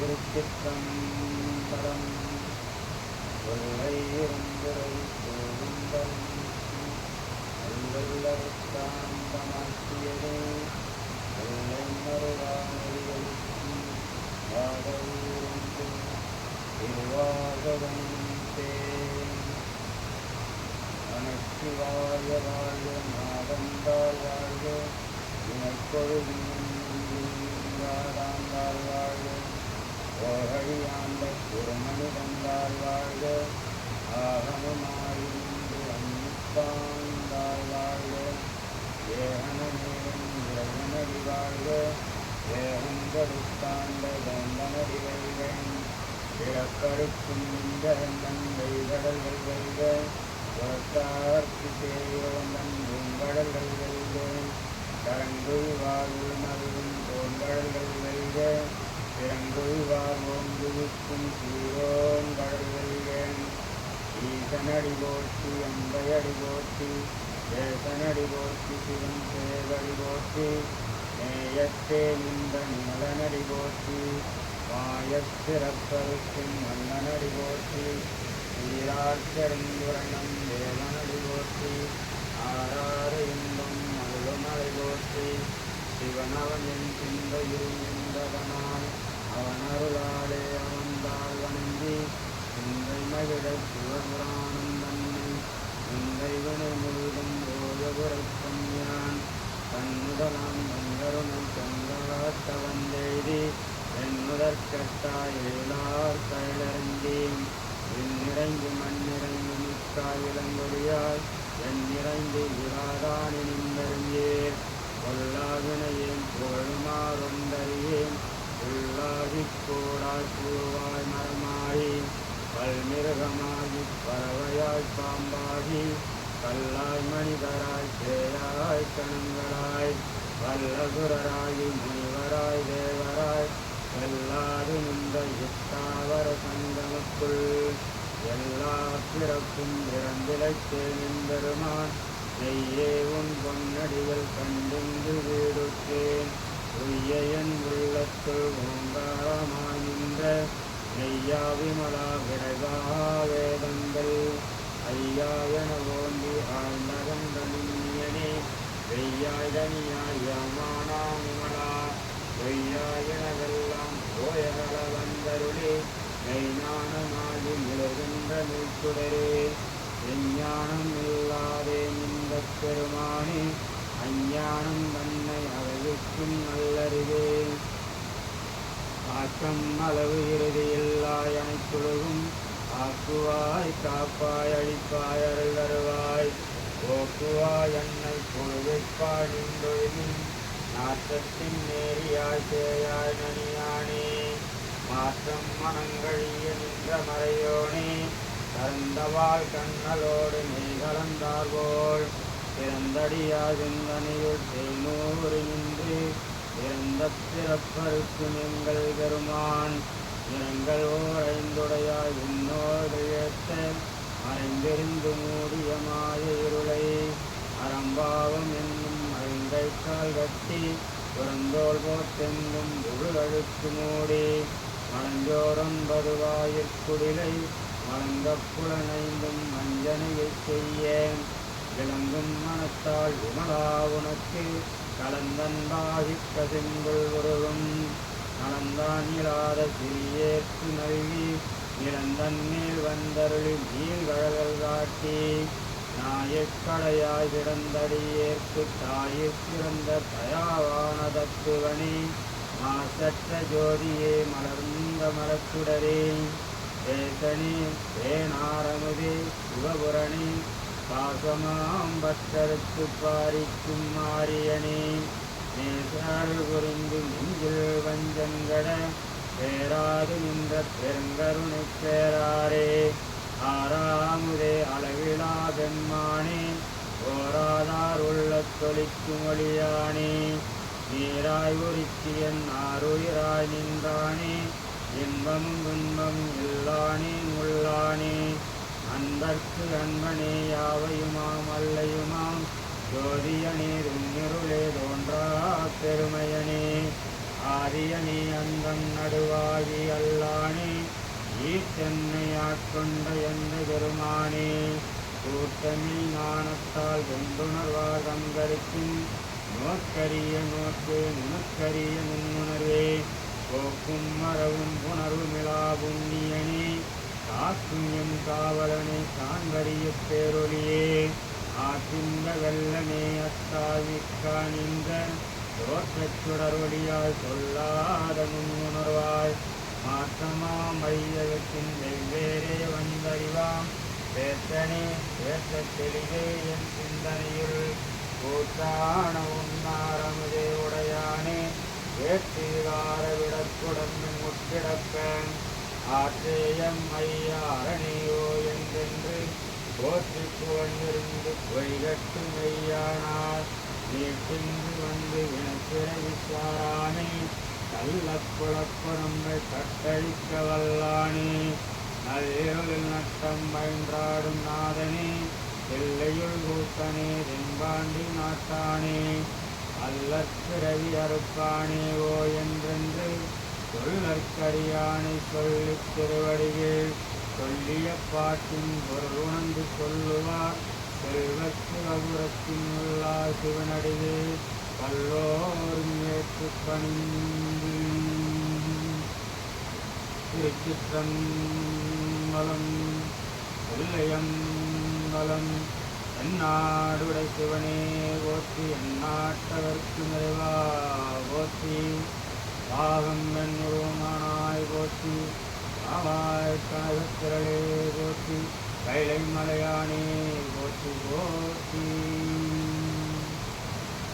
திருச்சிற்றம்பலம். கொள்ளை இருந்துரை கோவிந்தன் அல்லல்லறுத்தாண்டமாக்கியதே கொள்ளை மறுவாமொழிகளுக்கும் வாதவூர்ந்து திருவாகவனும் தேன். நமச்சிவாய வாழ்க நாதந்தாள் வாழ்க இணைப்பொழுதாண்டாள் வாழ்க ஓகழியாண்ட குருமணி தந்தாள் வாழ்க ஆகமமாயிருந்து அன்னிப்பாண்டாள் வாழ்க ஏகனமேவன் இறைவனடி வாழ்க ஏகங்கடுத்தாண்ட கந்தனடி வைகன் பிறக்கருக்கும் இந்த நன்மைகடல்கள் வெல்க புறத்தார்க்கு தேவந்தன் பூங்கடல்கள் வெல்க கரங்குள் வாழ்வு நல்கும் தோன்கடல்கள் வெல்க பிறங்குள் வாழ்வோங்குவிக்கும் சீரோன்கடல் வெல்க ஈசனடி போற்றி அம்பையடி போற்றி தேசனடி போற்றி சிவன் சேவடி போற்றி நேயத்தே நின்ற நிமலனடி போற்றி மாயத்திறப்பருக்கும் மன்னனடி போற்றி ஈராற்றெருந்துரணம் தேவனடி போற்றி ஆறாறு இன்பம் அருளுமலை போற்றி சிவனவன் என் சிந்தையில் நின்றதனால் அவனருளாலே அவன்தாள் வணங்கி சிந்தை மகிழ சிவபுராணம் தன்னை சிந்தை வினை முழுதும் ஓயபுரைக்கும் யான் தன்னுடலாம் தங்கருணை தங்களாட்ட வந்தெய்தி என்னுதற்கட்டாய் ஏழார் கைலரங்கி என்னிறங்கி மண்ணிறங்கி மிக்காய் இளங்கொடியாய் என்னிறங்கி இராதானி நின்றறியேன் கொல்லாவினையேன் புகழுமாறொண்டறியேன் உள்ளாகிக் கூடாய் கூறுவாய் மரமாயி பல்மிருகமாகி பறவையாய் பாம்பாகி கல்லாய் மனிதராய் சேயாய் கணங்களாய் வல்லசுரராகி முனிவராய் தேவராய் எல்லாது நின்ற இத்தாவர சங்கமக்குள் எல்லா பிறப்பும் இறந்திலைத்தே நின்றருமான் நெய்யே உன் பொன்னடிகள் கண்டிங்கு வீடுற்றேன் உய்யன் உள்ளத்துள் ஓங்காரமாய் நின்ற நெய்யா விமலா விரைவா வேதங்கள் ஐயா என ஓந்தி ஆழ்ந்தகண்டனியனே வெய்யாய் தனியாய் யமானா விமலா வெய்யாயனவெல்லாம் போயகல வந்தருளே மெய்ஞானமாகி மிளகின்ற நூற்றுடரே விஞ்ஞானம் இல்லாதே இந்த பெருமானே அஞ்ஞானம் தன்னை அழகுக்கும் நல்லறிவே ஆக்கம் அளவு இறுதியில்லாய் அனைத்துலகும் ஆக்குவாய் காப்பாய் அழிப்பாய் அருள் வருவாய் போக்குவாய் என்னை பொழுதுப்பாய் நின்றொழுமின் நாற்றத்தின் நேரியாய் சேயாய் நனியானே மாற்றம் மனங்கழிய நின்ற மறையோனே கறந்தவாள் கண்ணலோடு நீ கலந்தார்போல் பிறந்தடியா சிந்தனையுள் தேனூறு நின்று இறந்த பிறப்பருக்கும் எங்கள் பெருமான் இரங்கள் ஓர் ஐந்துடையாய் இன்னோடு ஏற்ற மறைந்திருந்து மூடிய மாய இருளை அறம்பாவம் என்னும் ஐந்தைக்கால் கட்டி புறந்தோல் போற்றெங்கும் புகழழுத்து மூடி மலஞ்சோரொன்பது வாயிற்குடிலை மலங்கப் புலனைந்தும் மஞ்சனையைச் செய்ய விளங்கும் மனத்தால் விமலா உனக்கு கலந்தன்பாகிக் கசிங்குள் உருகும் நலந்தான் இல்லாத சிறியேற்கு நல்கி நிலந்தன் மேல் வந்தருளி நீள்கழல்கள் காட்டி நாயக்கடையாய் கிடந்தடியேற்கு தாயிற்கிருந்த தயாவான தத்துவனே மாசற்ற ஜோதியே மலர்ந்த மலச்சுடரே தேசனே தேனாரமுதே சிவபுரணே பாசமாம் பக்தருக்கு பாரிக்கும் மாரியனே நேசால் புரிந்து நெஞ்சில் வஞ்சங்கட பேராது நின்ற பெருங்கருணை பேராரே ஆறாமுதே அளவிலா பெண்மானே ஓராதார் உள்ள தொழிக்கும் ஒளியானே நீராய் உரித்தியன் ஆறுயிராய் நின்றானே இன்பமும் துன்பமும் இல்லானே உள்ளானே அன்பர்க்கு அன்பனே யாவையுமாம் அல்லையுமாம் ஜோதியனே துன்னிருளே தோன்றா பெருமையனே ஆரியனே அந்தம் நடுவாகி அல்லானே ஈத்தென்னை ஆட்கொண்ட எந்த பெருமானே கூட்டமில் ஞானத்தால் வெண்டுணர்வார் தங்கருக்கின் நோக்கரிய நோக்கு நுணுக்கரிய நுண்ணுணர்வே போக்கும் மரவும் புணர்வு மிளா புண்ணியனே காக்கும் எம் காவலனை காண்பறிய பேரொழியே ஆற்றிந்த வெள்ளனே அத்தாவிக்கா நின்ற தோற்றச் சுடரொழியால் சொல்லாத நுண்ணுணர்வாய் மாற்றமா மையகத்தின் வெவ்வேறே வந்தறிவாம் பேத்தனே பேசத் தெளிவே என் சிந்தனையுள் கூட்டான உன்னாரமுதே உடையானே வேற்றிகார விடக்குடன் முற்றிடப்ப ஆற்றேயம் ஐயாரணியோ என்றென்று போற்றி புகழ்ந்திருந்து பொய்கட்டு மெய்யானார் நீட்டின்று வந்து வினப்பிறவிசாரானே நல்ல குழப்ப நம்மை கட்டழிக்க வல்லானே நல்லிருளில் நட்டம் பயின்றாடும் நாதனே எல்லையுள் கூத்தனே தென்பாண்டி நாட்டானே அல்லற்பிறவி அறுப்பானே ஓ என்றென்று சொல்லற்கரியானை சொல்லித் திருவடிகள் சொல்லிய பாட்டின் பொருள் உணர்ந்து சொல்லுவார் செல்வச் சிவபுரத்தின் உள்ளா சிவனடிவே பல்லோரும் ஏற்று பணிந்து திருச்சிற்றம்பலம் தில்லையம்பலம் எந்நாடுடை சிவனே போற்றி எந்நாட்டவர்க்கு நிறைவா போற்றி பாகம் என்னுருவமானாய் போற்றி ஆவாய் கனகத்திரளே போற்றி கைலை மலையானே போற்றி போற்றி